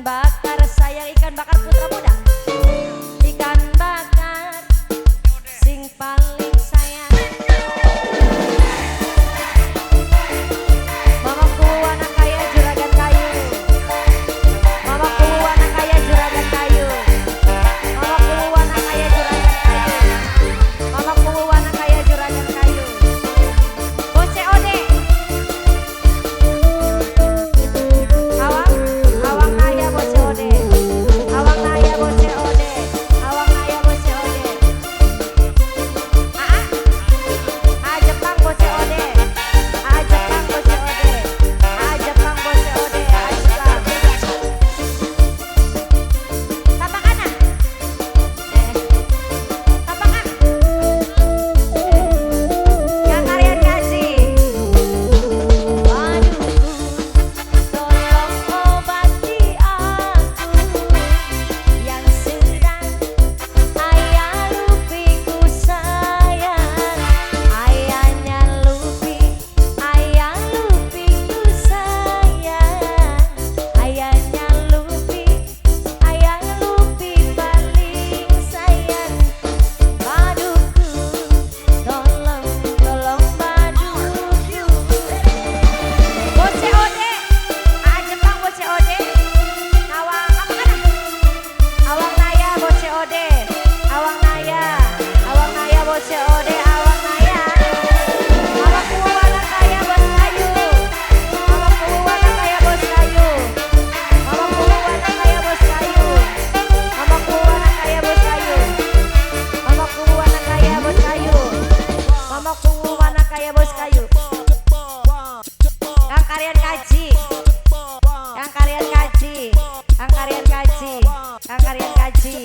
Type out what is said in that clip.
bakar, sayang ikan bakar putra muda. Ikan bakar sing paling sayang. Mamaku anak kaya juragan kayu. Mamaku anak kaya juragan kayu. Mamaku anak kaya juragan kayu. Mamaku anak kaya juragan kayu. Bose ode. Awang kaya bose ode. Awang kaya bose ode. Awang kaya bose ode. Jepang bose ode. Jepang bose ode. Jepang bose ode. Jepang. Tapak kanan. Tapak kanan. Yang kalian kasih. Waduh, tolong obati aku yang sedang ayah lupiku sayang. Ayahnya lupi, ayah lupiku sayang. Ayahnya lupi, ayah lupi paling sayang. Paduku, tolong paduku. Bose ode, Jepang bose ode. Awang apa kana? Awang naya bose ode. Awang naya bose ode. Awang naya. Mamaku anak kaya bos kayu. Mamaku anak kaya bos kayu. Mamaku anak kaya bos kayu. Mamaku anak kaya bos kayu. Mamaku anak kaya bos kayu. Mamaku anak kaya bos kayu. Yang kalian kaji. Yang kalian kaji. Yang kalian kaji. Yang kalian kaji.